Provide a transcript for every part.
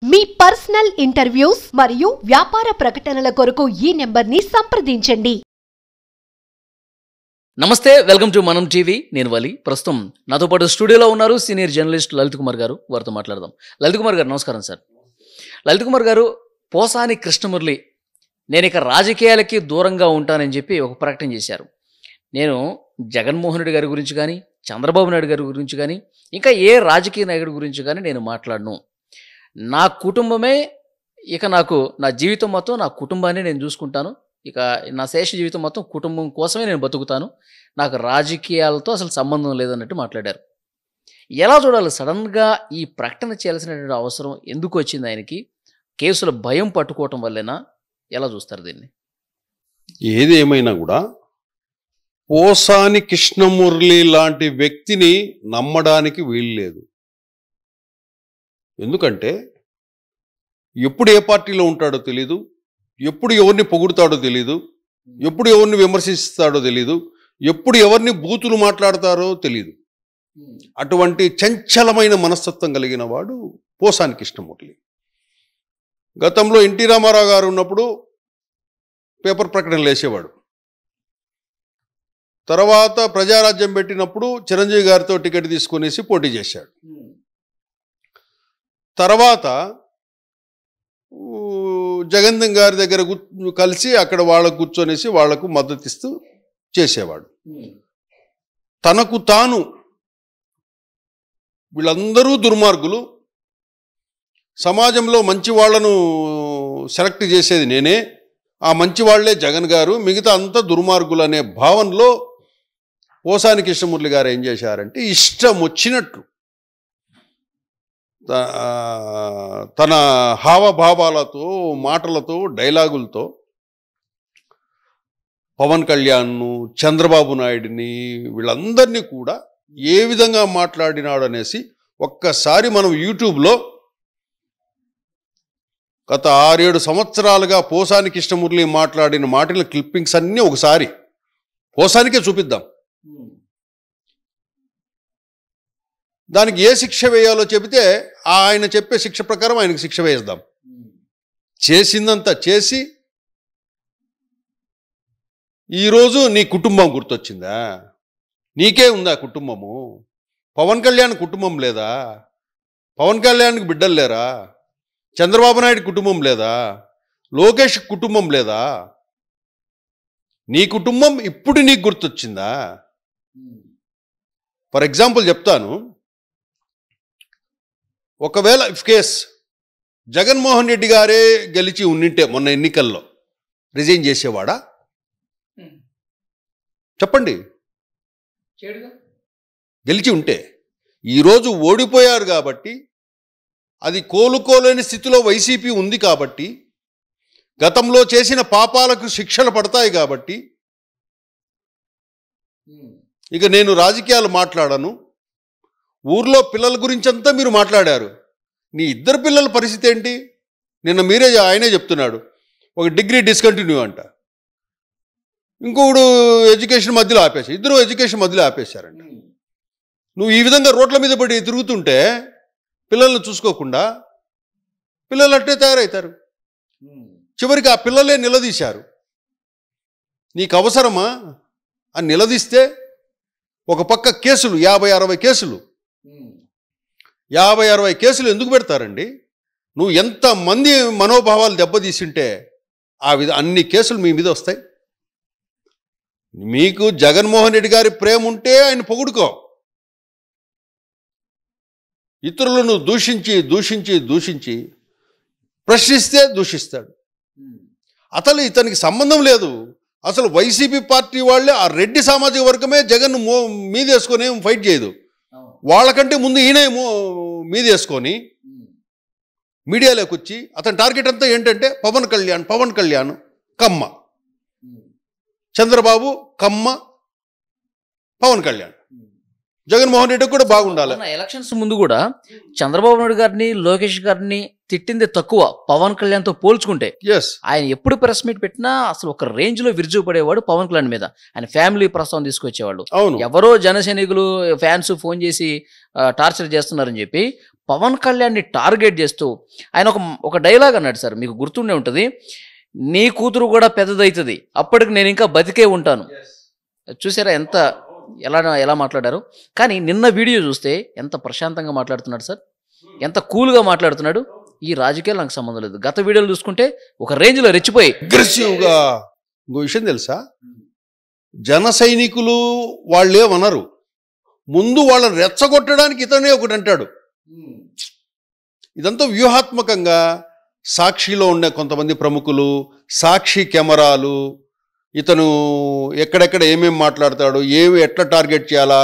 మీ personal interviews మరియు వ్యాపార ప్రకటనల కొరకు ఈ నెంబర్ని సంప్రదించండి. నమస్తే, వెల్కమ్ టు మనం టీవీ. నేను వలి. ప్రస్తుతం నాతో పాటు స్టూడియోలో ఉన్నారు సీనియర్ జర్నలిస్ట్ లలిత్ కుమార్ గారు. వారితో మాట్లాడదాం. లలిత్ కుమార్ గారు నమస్కారం సార్. లలిత్ కుమార్ గారు, పోసాని కృష్ణమురళి నేను ఇక రాజకీయాలకి దూరంగా ఉంటానని చెప్పి ఒక ప్రకటన చేశారు. నేను జగన్మోహన్ రెడ్డి గారి గురించి కానీ, చంద్రబాబు నాయుడు గారి గురించి కానీ, ఇంకా ఏ రాజకీయ నాయకుడి గురించి కానీ నేను మాట్లాడను. నా కుటుంబమే ఇక నాకు, నా జీవితం మొత్తం నా కుటుంబాన్ని నేను చూసుకుంటాను. ఇక నా శేష జీవితం మొత్తం కుటుంబం కోసమే నేను బతుకుతాను. నాకు రాజకీయాలతో అసలు సంబంధం లేదన్నట్టు మాట్లాడారు. ఎలా చూడాలి? సడన్గా ఈ ప్రకటన చేయాల్సినటువంటి అవసరం ఎందుకు వచ్చింది ఆయనకి? కేసుల భయం పట్టుకోవటం వల్లేనా? ఎలా చూస్తారు దీన్ని? ఏది ఏమైనా కూడా పోసాని కృష్ణమురళి లాంటి వ్యక్తిని నమ్మడానికి వీల్లేదు. ఎందుకంటే ఎప్పుడు ఏ పార్టీలో ఉంటాడో తెలీదు, ఎప్పుడు ఎవరిని పొగుడుతాడో తెలీదు, ఎప్పుడు ఎవరిని విమర్శిస్తాడో తెలీదు, ఎప్పుడు ఎవరిని బూతులు మాట్లాడతారో తెలీదు. అటువంటి చంచలమైన మనస్తత్వం కలిగిన వాడు పోసాని కృష్ణమురళి. గతంలో ఎన్టీ రామారావు గారు ఉన్నప్పుడు పేపర్ ప్రకటనలు వేసేవాడు. తర్వాత ప్రజారాజ్యం పెట్టినప్పుడు చిరంజీవి గారితో టికెట్ తీసుకునేసి పోటీ చేశాడు. తర్వాత జగన్ గారి దగ్గర కలిసి అక్కడ వాళ్ళకు కూర్చొనేసి వాళ్లకు మద్దతు ఇస్తూ చేసేవాడు. తనకు తాను వీళ్ళందరూ దుర్మార్గులు, సమాజంలో మంచి వాళ్లను సెలెక్ట్ చేసేది నేనే, ఆ మంచి వాళ్లే జగన్ గారు, మిగతా అంతా దుర్మార్గులు అనే భావనలో పోసాని కృష్ణమురళి గారు ఏం చేశారంటే ఇష్టం వచ్చినట్లు తన హావభావాలతో, మాటలతో, డైలాగులతో పవన్ కళ్యాణ్ను, చంద్రబాబు నాయుడిని, వీళ్ళందరినీ కూడా ఏ విధంగా మాట్లాడినాడు అనేసి ఒక్కసారి మనం యూట్యూబ్లో గత 6-7 సంవత్సరాలుగా పోసాని కృష్ణమురళి మాట్లాడిన మాటల క్లిప్పింగ్స్ అన్నీ ఒకసారి పోసానికే చూపిద్దాం. దానికి ఏ శిక్ష వేయాలో చెబితే ఆయన చెప్పే శిక్ష ప్రకారం ఆయనకు శిక్ష వేద్దాం. చేసిందంతా చేసి ఈరోజు నీ కుటుంబం గుర్తొచ్చిందా? నీకే ఉందా కుటుంబము? పవన్ కళ్యాణ్ కుటుంబం లేదా? పవన్ కళ్యాణ్కి బిడ్డలు లేరా? చంద్రబాబు నాయుడు కుటుంబం లేదా? లోకేష్ కుటుంబం లేదా? నీ కుటుంబం ఇప్పుడు నీకు గుర్తొచ్చిందా? ఫర్ ఎగ్జాంపుల్ చెప్తాను. ఒకవేళ ఇఫ్ కేస్ జగన్మోహన్ రెడ్డి గారే గెలిచి ఉండింటే మొన్న ఎన్నికల్లో రిజైన్ చేసేవాడా? చెప్పండి. గెలిచి ఉంటే, ఈరోజు ఓడిపోయారు కాబట్టి, అది కోలుకోలేని స్థితిలో వైసీపీ ఉంది కాబట్టి, గతంలో చేసిన పాపాలకు శిక్షలు పడతాయి కాబట్టి, ఇక నేను రాజకీయాలు మాట్లాడను. ఊర్లో పిల్లల గురించంతా మీరు మాట్లాడారు. నీ ఇద్దరు పిల్లల పరిస్థితి ఏంటి? నిన్న ఆయనే చెప్తున్నాడు, ఒక డిగ్రీ డిస్కంటిన్యూ అంట, ఇంకొకడు ఎడ్యుకేషన్ మధ్యలో ఆపేశారు. ఇద్దరు ఎడ్యుకేషన్ మధ్యలో ఆపేశారంట. నువ్వు ఈ విధంగా రోడ్ల మీద పడి తిరుగుతుంటే పిల్లల్ని చూసుకోకుండా పిల్లలు అట్టే తయారవుతారు. చివరికి ఆ పిల్లలే నిలదీశారు. నీకు అవసరమా అని నిలదీస్తే ఒక పక్క కేసులు 50-60 కేసులు 50-60 కేసులు ఎందుకు పెడతారండి? నువ్వు ఎంతమంది మనోభావాలు దెబ్బతీసింటే అన్ని కేసులు మీ మీద వస్తాయి. మీకు జగన్మోహన్ రెడ్డి గారి ప్రేమ ఉంటే ఆయన పొగుడుకో. ఇతరులను దూషించి దూషించి దూషించి ప్రశ్నిస్తే దూషిస్తాడు. అసలు ఇతనికి సంబంధం లేదు. అసలు వైసీపీ పార్టీ వాళ్ళే, ఆ రెడ్డి సామాజిక వర్గమే జగన్ మీదేసుకొని ఏం ఫైట్ చేయదు. వాళ్ళకంటే ముందు ఈయన మీదేసుకొని మీడియాలోకి వచ్చి అతని టార్గెట్ అంతా ఏంటంటే పవన్ కళ్యాణ్ కమ్మ, చంద్రబాబు కమ్మ, పవన్ కళ్యాణ్. జగన్మోహన్ రెడ్డి కూడా బాగుండాలి. ఎలక్షన్స్ ముందు కూడా చంద్రబాబు నాయుడు గారిని, లోకేష్ గారిని తిట్టింది తక్కువ పవన్ కళ్యాణ్ తో పోల్చుకుంటే. ఆయన ఎప్పుడు ప్రెస్ మీట్ పెట్టినా అసలు ఒక రేంజ్ లో విరుచుకుపడేవాడు పవన్ కళ్యాణ్ మీద. ఆయన ఫ్యామిలీ ప్రస్తావన తీసుకొచ్చేవాళ్ళు. ఎవరో జనసైనికులు ఫ్యాన్స్ ఫోన్ చేసి టార్చర్ చేస్తున్నారని చెప్పి పవన్ కళ్యాణ్ ని టార్గెట్ చేస్తూ ఆయన ఒక డైలాగ్ అన్నాడు సార్, మీకు గుర్తుండే ఉంటుంది, నీ కూతురు కూడా పెద్దదవుతుంది, అప్పటికి నేను ఇంకా బతికే ఉంటాను. చూసారా ఎలా మాట్లాడారు? కానీ నిన్న వీడియో చూస్తే ఎంత ప్రశాంతంగా మాట్లాడుతున్నాడు సార్, ఎంత కూల్గా మాట్లాడుతున్నాడు. ఈ రాజకీయాలు నాకు సంబంధం లేదు. గత వీడియోలు చూసుకుంటే ఒక రేంజ్ లో రెచ్చిపోయి అగ్రెసివ్గా. ఇంకో విషయం తెలుసా, జన సైనికులు వాళ్ళేమనరు, ముందు వాళ్ళని రెచ్చగొట్టడానికి ఇతనే ఒకటి అంటాడు. ఇదంతా వ్యూహాత్మకంగా సాక్షిలో ఉండే కొంతమంది ప్రముఖులు, సాక్షి కెమెరాలు, ఇతను ఎక్కడెక్కడ ఏమేమి మాట్లాడతాడు, ఎట్లా టార్గెట్ చేయాలా,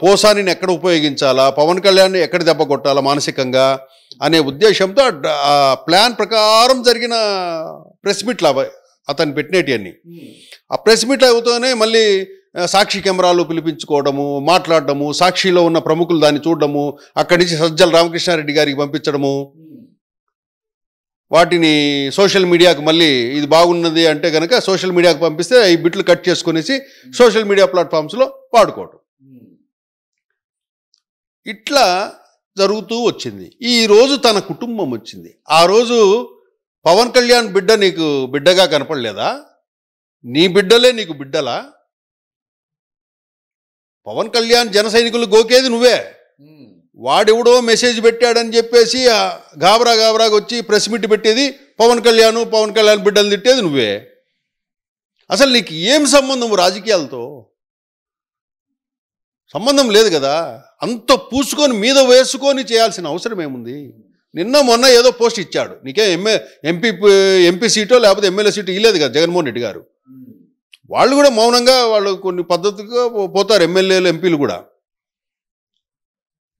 పోసానిని ఎక్కడ ఉపయోగించాలా, పవన్ కళ్యాణ్ని ఎక్కడ దెబ్బ కొట్టాలా మానసికంగా అనే ఉద్దేశంతో ఆ ప్లాన్ ప్రకారం జరిగిన ప్రెస్ మీట్లు అతను పెట్టినవి అన్ని. ఆ ప్రెస్ మీట్ అవుతూనే మళ్ళీ సాక్షి కెమెరాలు పిలిపించుకోవడము, మాట్లాడడము, సాక్షిలో ఉన్న ప్రముఖులు దాన్ని చూడడము, అక్కడి నుంచి సజ్జల రామకృష్ణారెడ్డి గారికి పంపించడము, వాటిని సోషల్ మీడియాకు మళ్ళీ ఇది బాగున్నది అంటే కనుక సోషల్ మీడియాకు పంపిస్తే ఈ బిట్లు కట్ చేసుకునేసి సోషల్ మీడియా ప్లాట్ఫామ్స్లో వాడుకోవడం. ఇట్లా జరుగుతూ వచ్చింది. ఈరోజు తన కుటుంబం వచ్చింది. ఆ రోజు పవన్ కళ్యాణ్ బిడ్డ నీకు బిడ్డగా కనపడలేదా? నీ బిడ్డలే నీకు బిడ్డలా? పవన్ కళ్యాణ్ జన సైనికులు గోకేది నువ్వే. వాడెవడో మెసేజ్ పెట్టాడని చెప్పేసి గాబరాగా వచ్చి ప్రెస్ మీట్ పెట్టేది పవన్ కళ్యాణ్ బిడ్డలు తిట్టేది నువ్వే. అసలు నీకు ఏం సంబంధం రాజకీయాలతో? సంబంధం లేదు కదా. అంత పూసుకొని మీద వేసుకొని చేయాల్సిన అవసరం ఏముంది? నిన్న మొన్న ఏదో పోస్ట్ ఇచ్చాడు, నీకే ఎంపీ సీటో లేకపోతే ఎమ్మెల్యే సీటు ఇవ్వలేదు కదా జగన్మోహన్ రెడ్డి గారు. వాళ్ళు కూడా మౌనంగా వాళ్ళు కొన్ని పద్ధతిగా పోతారు, ఎమ్మెల్యేలు ఎంపీలు కూడా.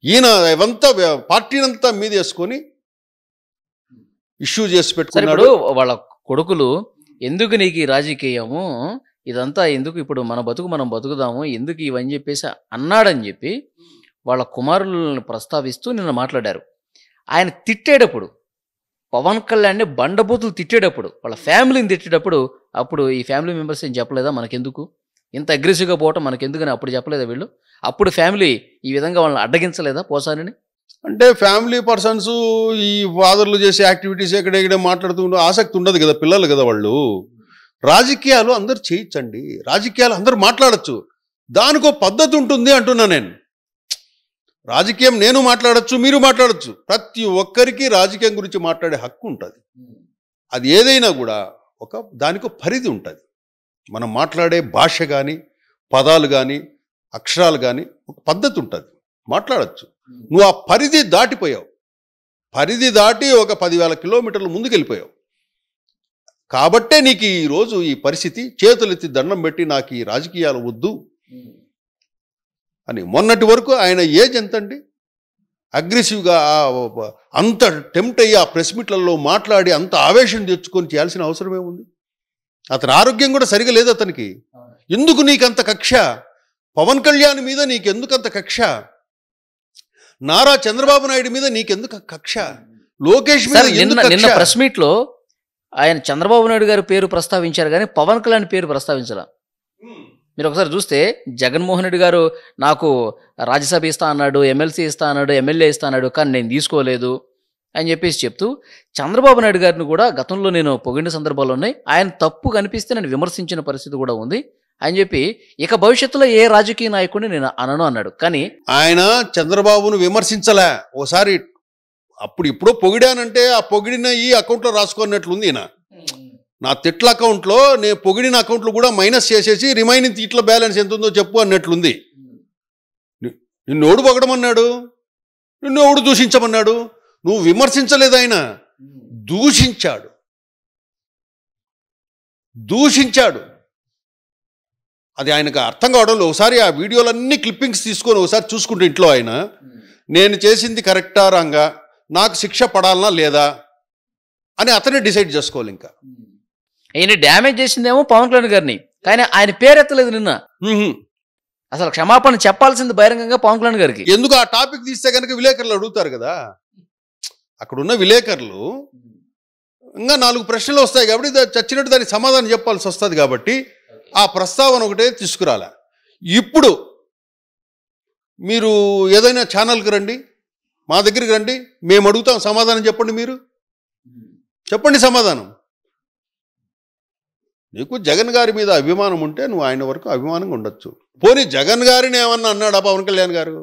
ఈయన ఇవంతా పార్టీనంతా మీద వేసుకొని ఇష్యూ చేసి పెట్టుకున్నాడు. వాళ్ళ కొడుకులు ఎందుకు నీకు ఈ రాజకీయము, ఇదంతా ఎందుకు, ఇప్పుడు మన బతుకు మనం బతుకుదాము, ఎందుకు ఇవని చెప్పేసి అన్నాడని చెప్పి వాళ్ళ కుమారులను ప్రస్తావిస్తూ నిన్న మాట్లాడారు. ఆయన తిట్టేటప్పుడు, పవన్ కళ్యాణ్ని బండబూతులు తిట్టేటప్పుడు, వాళ్ళ ఫ్యామిలీని తిట్టేటప్పుడు, అప్పుడు ఈ ఫ్యామిలీ మెంబర్స్ ఏం చెప్పలేదా మనకెందుకు, ఇంత అగ్రెసివ్గా పోవటం మనకెందుకని అప్పుడు చెప్పలేదా వీళ్ళు? అప్పుడు ఫ్యామిలీ ఈ విధంగా వాళ్ళని అడ్డగించలేదా పోసానిని? అంటే ఫ్యామిలీ పర్సన్స్ ఈ ఫాదర్లు చేసే యాక్టివిటీస్ ఎక్కడెక్కడ మాట్లాడుతూ ఆసక్తి ఉండదు కదా, పిల్లలు కదా వాళ్ళు. రాజకీయాలు అందరు చేయొచ్చండి, రాజకీయాలు అందరూ మాట్లాడచ్చు, దానికో పద్ధతి ఉంటుంది అంటున్నా నేను. రాజకీయం నేను మాట్లాడచ్చు, మీరు మాట్లాడచ్చు, ప్రతి ఒక్కరికి రాజకీయం గురించి మాట్లాడే హక్కు ఉంటుంది. అది ఏదైనా కూడా దానికో పరిధి ఉంటుంది. మనం మాట్లాడే భాష కానీ, పదాలు కానీ, అక్షరాలు కానీ ఒక పద్ధతి ఉంటుంది, మాట్లాడచ్చు. నువ్వు ఆ పరిధి దాటిపోయావు, పరిధి దాటి ఒక 10,000 కిలోమీటర్లు ముందుకు వెళ్ళిపోయావు. కాబట్టే నీకు ఈరోజు ఈ పరిస్థితి. చేతులెత్తి దండం పెట్టి నాకు ఈ రాజకీయాలు వద్దు అని. మొన్నటి వరకు ఆయన ఏజ్ ఎంతండి? అగ్రెసివ్గా అంత టెంప్ట్ అయ్యి ఆ ప్రెస్ మీట్లలో మాట్లాడి అంత ఆవేశం తెచ్చుకొని చేయాల్సిన అవసరం ఏముంది? అతని ఆరోగ్యం కూడా సరిగా లేదు అతనికి. ఎందుకు నీకంత కక్ష? పవన్ కళ్యాణ్ మీద నీకెందుకంత కక్ష? నారా చంద్రబాబు నాయుడు మీద నీకెందుకు కక్ష? లోకేష్ మీద నిన్న ప్రెస్ మీట్ లో ఆయన చంద్రబాబు నాయుడు గారి పేరు ప్రస్తావించారు కానీ పవన్ కళ్యాణ్ పేరు ప్రస్తావించాల. మీరు ఒకసారి చూస్తే జగన్మోహన్ రెడ్డి గారు నాకు రాజ్యసభ ఇస్తా అన్నాడు, ఎమ్మెల్సీ ఇస్తా అన్నాడు, ఎమ్మెల్యే ఇస్తా అన్నాడు, కానీ నేను తీసుకోలేదు అని చెప్పేసి చెప్తూ చంద్రబాబు నాయుడు గారిని కూడా గతంలో నేను పొగిడిన సందర్భాలు ఉన్నాయి. ఆయన తప్పు కనిపిస్తే నేను విమర్శించిన పరిస్థితి కూడా ఉంది అని చెప్పి ఇక భవిష్యత్తులో ఏ రాజకీయ నాయకుడిని నేను అనను అన్నాడు. కానీ ఆయన చంద్రబాబును విమర్శించలే. ఓసారి అప్పుడు ఇప్పుడు పొగిడానంటే ఆ పొగిడిన ఈ అకౌంట్లో రాసుకున్నట్లుంది. ఈయన నా తిట్ల అకౌంట్లో నేను పొగిడిన అకౌంట్లో కూడా మైనస్ చేసేసి రిమైనింగ్ తిట్ల బ్యాలెన్స్ ఎంత ఉందో చెప్పు అన్నట్లుంది. నిన్ను ఎవడు పొగడమన్నాడు? నిన్ను ఎవడు దూషించమన్నాడు? నువ్వు విమర్శించలేదు, ఆయన దూషించాడు. అది ఆయనకు అర్థం కావడంలో ఒకసారి ఆ వీడియోలన్నీ క్లిప్పింగ్స్ తీసుకొని ఒకసారి చూసుకుంటే ఇంట్లో ఆయన నేను చేసింది కరెక్టా రాంగా, నాకు శిక్ష పడాలనా లేదా అని అతనే డిసైడ్ చేసుకోవాలి. ఇంకా ఆయన డ్యామేజ్ చేసిందేమో పవన్ కళ్యాణ్ గారిని, కానీ ఆయన పేరెత్తలేదు నిన్న. అసలు క్షమాపణ చెప్పాల్సింది బహిరంగంగా పవన్ కళ్యాణ్ గారికి. ఎందుకు ఆ టాపిక్ తీస్తే కనుక విలేకరులు అడుగుతారు కదా, అక్కడున్న విలేకరులు ఇంకా 4 ప్రశ్నలు వస్తాయి కాబట్టి చచ్చినట్టు దానికి సమాధానం చెప్పాల్సి వస్తుంది కాబట్టి ఆ ప్రస్తావన ఒకటే తీసుకురాలే. ఇప్పుడు మీరు ఏదైనా ఛానల్కి రండి, మా దగ్గరికి రండి, మేము అడుగుతాం, సమాధానం చెప్పండి. మీరు చెప్పండి సమాధానం. నీకు జగన్ గారి మీద అభిమానం ఉంటే నువ్వు ఆయన వరకు అభిమానంగా ఉండొచ్చు. పోనీ జగన్ గారిని ఏమన్నా అన్నాడా పవన్ కళ్యాణ్ గారు?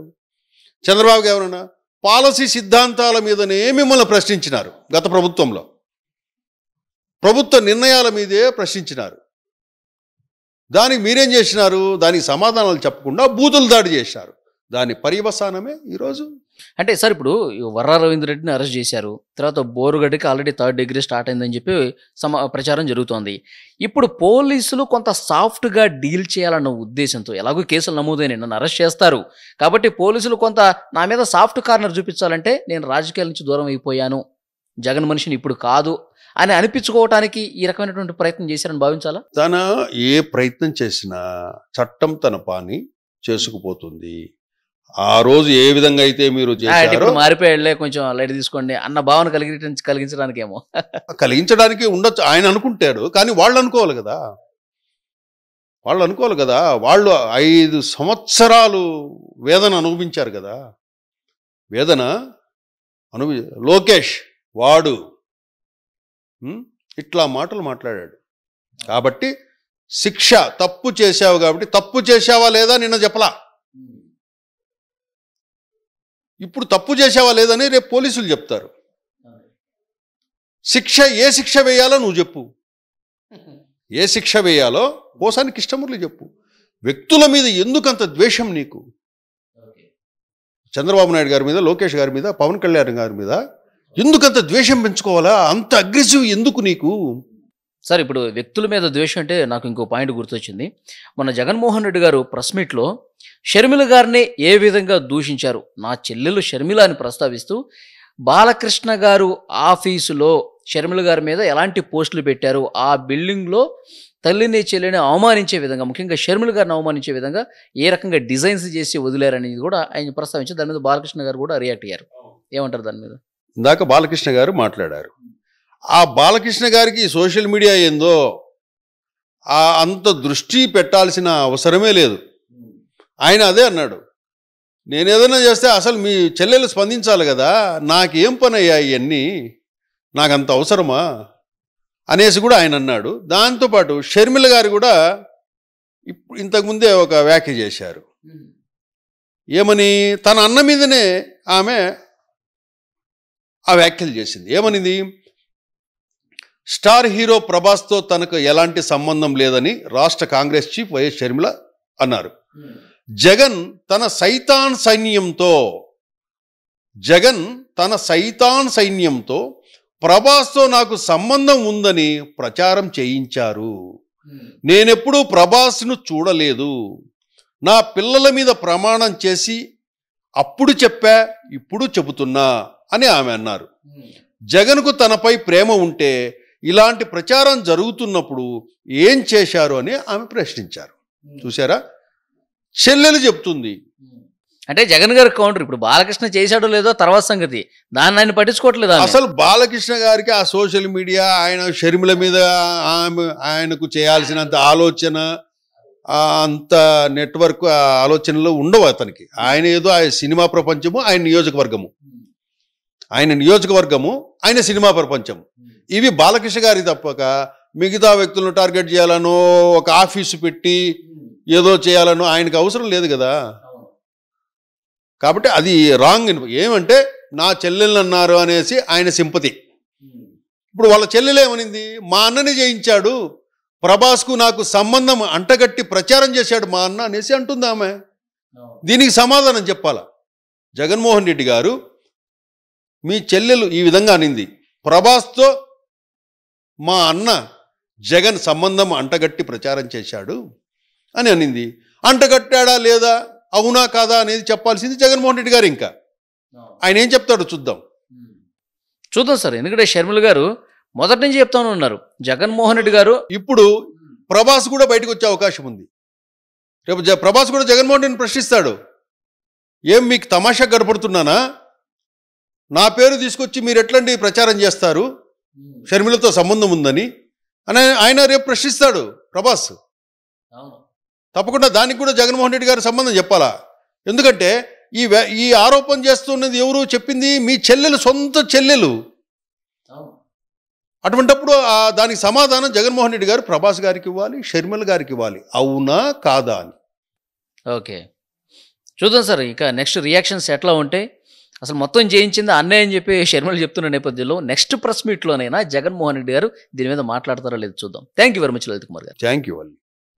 చంద్రబాబుకి ఏమన్నా? పాలసీ సిద్ధాంతాల మీదనే మిమ్మల్ని ప్రశ్నించినారు. గత ప్రభుత్వంలో ప్రభుత్వ నిర్ణయాల మీదే ప్రశ్నించినారు. దానికి మీరేం చేసినారు? దానికి సమాధానాలు చెప్పకుండా బూతులు దాడి చేశారు. దాని పర్యవసానమే ఈరోజు. అంటే సార్ ఇప్పుడు వర్రా రవీంద్ర రెడ్డిని అరెస్ట్ చేశారు, తర్వాత బోరుగడ్డకి ఆల్రెడీ 3rd డిగ్రీ స్టార్ట్ అయిందని చెప్పి ప్రచారం జరుగుతోంది. ఇప్పుడు పోలీసులు కొంత సాఫ్ట్గా డీల్ చేయాలన్న ఉద్దేశంతో, ఎలాగో కేసులు నమోదైన నన్ను అరెస్ట్ చేస్తారు కాబట్టి పోలీసులు కొంత నా మీద సాఫ్ట్ కార్నర్ చూపించాలంటే నేను రాజకీయాల నుంచి దూరం అయిపోయాను, జగన్ మనిషిని ఇప్పుడు కాదు అని అనిపించుకోవటానికి ఈ రకమైనటువంటి ప్రయత్నం చేశారని భావించాలా? తన ఏ ప్రయత్నం చేసినా చట్టం తన పని చేసుకుపోతుంది. ఆ రోజు ఏ విధంగా అయితే మీరు చేశారో మారిపోయాళ్లే, కొంచెం లైట్ తీసుకోండి అన్న భావన కలిగించడానికేమో కలిగించడానికి ఉండొచ్చు ఆయన అనుకుంటాడు. కానీ వాళ్ళు అనుకోవాలి కదా, వాళ్ళు 5 సంవత్సరాలు వేదన అనుభవించారు కదా. వేదన లోకేష్ వాడు ఇట్లా మాటలు మాట్లాడాడు కాబట్టి శిక్ష, తప్పు చేశావు కాబట్టి తప్పు చేశావా లేదా నిన్న చెప్పలా. ఇప్పుడు తప్పు చేసావా లేదని రేపు పోలీసులు చెప్తారు. ఏ శిక్ష వేయాలో నువ్వు చెప్పు. ఏ శిక్ష వేయాలో పోసాని కృష్ణమూర్తి చెప్పు. వ్యక్తుల మీద ఎందుకంత ద్వేషం నీకు? చంద్రబాబు నాయుడు గారి మీద, లోకేష్ గారి మీద, పవన్ కళ్యాణ్ గారి మీద ఎందుకంత ద్వేషం పెంచుకోవాలా? అంత అగ్రెసివ్ ఎందుకు నీకు? సార్ ఇప్పుడు వ్యక్తుల మీద ద్వేషం అంటే నాకు ఇంకో పాయింట్ గుర్తొచ్చింది. మన జగన్మోహన్ రెడ్డి గారు ప్రెస్ మీట్లో షర్మిల గారిని ఏ విధంగా దూషించారు, నా చెల్లెలు షర్మిల అని ప్రస్తావిస్తూ బాలకృష్ణ గారు ఆఫీసులో షర్మిల గారి మీద ఎలాంటి పోస్టులు పెట్టారు, ఆ బిల్డింగ్లో తల్లిని చెల్లిని అవమానించే విధంగా, ముఖ్యంగా షర్మిల గారిని అవమానించే విధంగా ఏ రకంగా డిజైన్స్ చేసి వదిలేరనేది కూడా ఆయన ప్రస్తావించి దాని మీద బాలకృష్ణ గారు కూడా రియాక్ట్ అయ్యారు. ఏమంటారు దాని మీద? ఇందాక బాలకృష్ణ గారు మాట్లాడారు. ఆ బాలకృష్ణ గారికి సోషల్ మీడియా ఏందో అంత దృష్టి పెట్టాల్సిన అవసరమే లేదు. ఆయన అదే అన్నాడు, నేను ఏదైనా చేస్తే అసలు మీ చెల్లెలు స్పందించాలి కదా, నాకేం పని అయ్యా ఇవన్నీ, నాకంత అవసరమా అనేసి కూడా ఆయన అన్నాడు. దాంతోపాటు షర్మిల గారు కూడా ఇంతకుముందే ఒక వ్యాఖ్య చేశారు. ఏమని? తన అన్న మీదనే ఆమె ఆ వ్యాఖ్యలు చేసింది. ఏమనిది? స్టార్ హీరో ప్రభాస్తో తనకు ఎలాంటి సంబంధం లేదని రాష్ట్ర కాంగ్రెస్ చీఫ్ వైఎస్ షర్మిల అన్నారు. జగన్ తన సైతాన్ సైన్యంతో ప్రభాస్తో నాకు సంబంధం ఉందని ప్రచారం చేయించారు. నేనెప్పుడూ ప్రభాస్ను చూడలేదు. నా పిల్లల మీద ప్రమాణం చేసి అప్పుడు చెప్పా, ఇప్పుడు చెబుతున్నా అని ఆమె అన్నారు. జగన్కు తనపై ప్రేమ ఉంటే ఇలాంటి ప్రచారం జరుగుతున్నప్పుడు ఏం చేశారు అని ఆమె ప్రశ్నించారు. చూసారా, చెల్లెలు చెప్తుంది. అంటే జగన్ గారి కౌంటర్. ఇప్పుడు బాలకృష్ణ చేశాడో లేదో తర్వాత సంగతి, దాన్ని ఆయన పట్టించుకోవట్లేదు. అసలు బాలకృష్ణ గారికి ఆ సోషల్ మీడియా, ఆయన షర్మిల మీద ఆయనకు చేయాల్సినంత ఆలోచన, అంత నెట్వర్క్ ఆలోచనలు ఉండవు అతనికి. ఆయన ఏదో ఆయన సినిమా ప్రపంచము, ఆయన నియోజకవర్గము, ఆయన సినిమా ప్రపంచం. ఇవి బాలకృష్ణ గారి తప్పక మిగతా వ్యక్తులను టార్గెట్ చేయాలనో, ఒక ఆఫీసు పెట్టి ఏదో చేయాలనో ఆయనకు అవసరం లేదు కదా. కాబట్టి అది రాంగ్. ఏమంటే నా చెల్లెళ్ళు అన్నారు అనేసి ఆయన సింపతి. ఇప్పుడు వాళ్ళ చెల్లెలేమనింది? మా అన్నని చేయించాడు, ప్రభాస్కు నాకు సంబంధం అంటగట్టి ప్రచారం చేశాడు మా అన్న అనేసి అంటుంది ఆమె. దీనికి సమాధానం చెప్పాలా జగన్మోహన్ రెడ్డి గారు? మీ చెల్లెలు ఈ విధంగా అనింది, ప్రభాస్తో మా అన్న జగన్ సంబంధం అంటగట్టి ప్రచారం చేశాడు అని అనింది. అంటగట్టాడా లేదా, అవునా కాదా అనేది చెప్పాల్సింది జగన్మోహన్ రెడ్డి గారు. ఇంకా ఆయన ఏం చెప్తాడో చూద్దాం సార్. ఎందుకంటే షర్మిల గారు మొదటి నుంచి చెప్తాను ఉన్నారు, జగన్మోహన్ రెడ్డి గారు ఇప్పుడు ప్రభాస్ కూడా బయటకు వచ్చే అవకాశం ఉంది. రేపు ప్రభాస్ కూడా జగన్మోహన్ రెడ్డిని ప్రశ్నిస్తాడు. ఏం మీకు తమాషా గడపడుతున్నానా? నా పేరు తీసుకొచ్చి మీరు ఎట్లండి ప్రచారం చేస్తారు, షర్మిలతో సంబంధం ఉందని అని ఆయన రేపు ప్రశ్నిస్తాడు ప్రభాస్. తప్పకుండా దానికి కూడా జగన్మోహన్ రెడ్డి గారి సంబంధం చెప్పాలా? ఎందుకంటే ఈ ఆరోపణ చేస్తున్నది ఎవరు చెప్పింది? మీ చెల్లెలు, సొంత చెల్లెలు. అటువంటప్పుడు దానికి సమాధానం జగన్మోహన్ రెడ్డి గారు ప్రభాస్ గారికి ఇవ్వాలి, షర్మిల గారికి ఇవ్వాలి. అవునా కాదా అని. ఓకే, చూద్దాం సార్. ఇక నెక్స్ట్ రియాక్షన్స్ ఎట్లా ఉంటాయి? అసలు మొత్తం చేయించింది అన్నయ్య అని చెప్పి షర్మిల చెప్తున్న నేపథ్యంలో నెక్స్ట్ ప్రెస్ మీట్లోనైనా జగన్మోహన్ రెడ్డి గారు దీని మీద మాట్లాడతారో లేదో చూద్దాం. Thank you very much Lalith Kumar garu. Thank you.